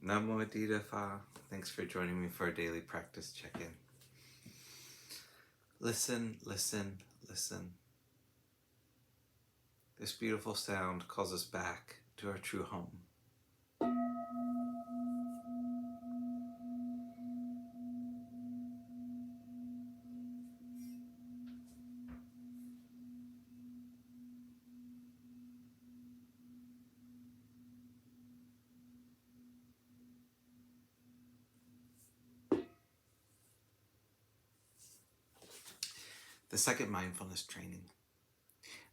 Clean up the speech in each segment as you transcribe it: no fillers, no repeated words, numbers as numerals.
Namo Phat. Thanks for joining me for a daily practice check-in. Listen, listen, listen. This beautiful sound calls us back to our true home. The second mindfulness training.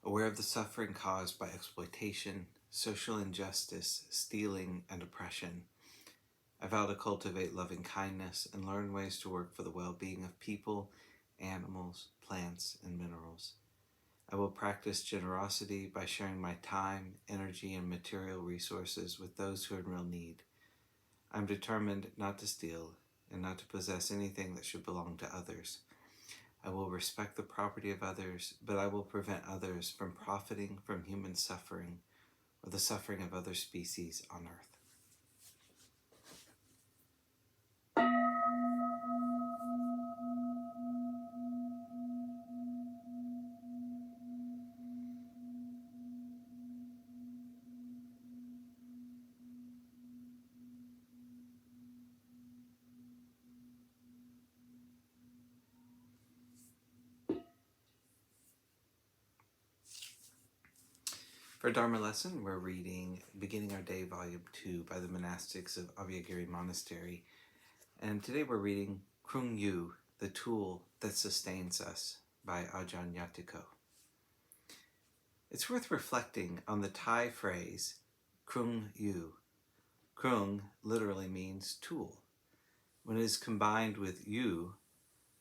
Aware of the suffering caused by exploitation, social injustice, stealing, and oppression, I vow to cultivate loving kindness and learn ways to work for the well-being of people, animals, plants, and minerals. I will practice generosity by sharing my time, energy, and material resources with those who are in real need. I'm determined not to steal and not to possess anything that should belong to others. I will respect the property of others, but I will prevent others from profiting from human suffering or the suffering of other species on earth. For Dharma lesson, we're reading Beginning Our Day, Volume 2 by the monastics of Abhayagiri Monastery. And today we're reading Krung Yu, the Tool That Sustains Us by Ajahn Yatiko. It's worth reflecting on the Thai phrase Krung Yu. Krung literally means tool. When it is combined with yu,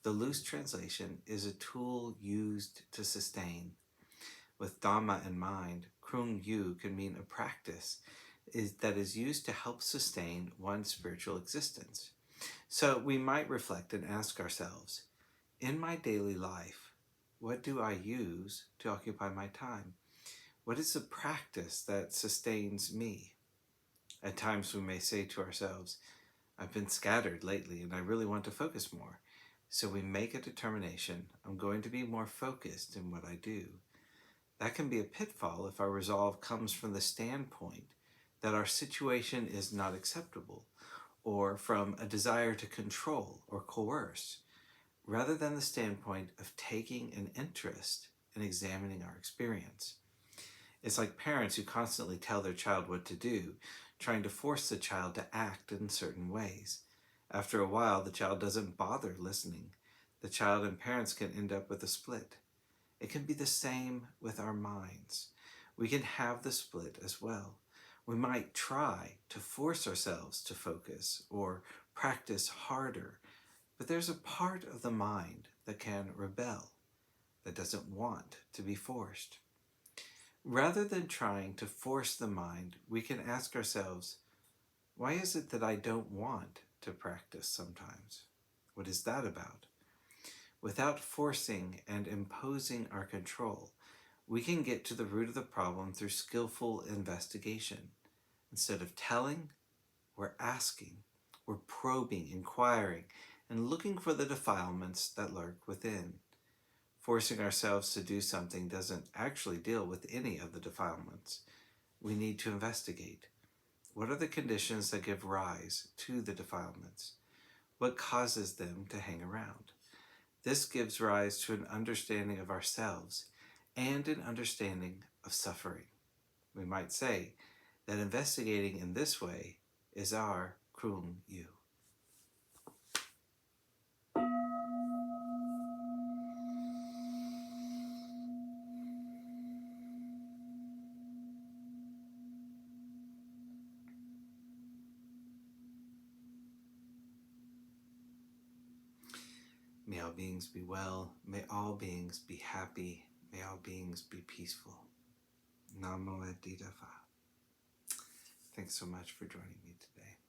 the loose translation is a tool used to sustain. With Dhamma in mind, Krung Yu can mean a practice that is used to help sustain one's spiritual existence. So we might reflect and ask ourselves, in my daily life, what do I use to occupy my time? What is the practice that sustains me? At times we may say to ourselves, I've been scattered lately and I really want to focus more. So we make a determination, I'm going to be more focused in what I do. That can be a pitfall if our resolve comes from the standpoint that our situation is not acceptable, or from a desire to control or coerce, rather than the standpoint of taking an interest in examining our experience. It's like parents who constantly tell their child what to do, trying to force the child to act in certain ways. After a while, the child doesn't bother listening. The child and parents can end up with a split. It can be the same with our minds. We can have the split as well. We might try to force ourselves to focus or practice harder, but there's a part of the mind that can rebel, that doesn't want to be forced. Rather than trying to force the mind, we can ask ourselves, why is it that I don't want to practice sometimes? What is that about? Without forcing and imposing our control, we can get to the root of the problem through skillful investigation. Instead of telling, we're asking, we're probing, inquiring, and looking for the defilements that lurk within. Forcing ourselves to do something doesn't actually deal with any of the defilements. We need to investigate. What are the conditions that give rise to the defilements? What causes them to hang around? This gives rise to an understanding of ourselves and an understanding of suffering. We might say that investigating in this way is our Krung Yu. May all beings be well. May all beings be happy. May all beings be peaceful. Namo Phat. Thanks so much for joining me today.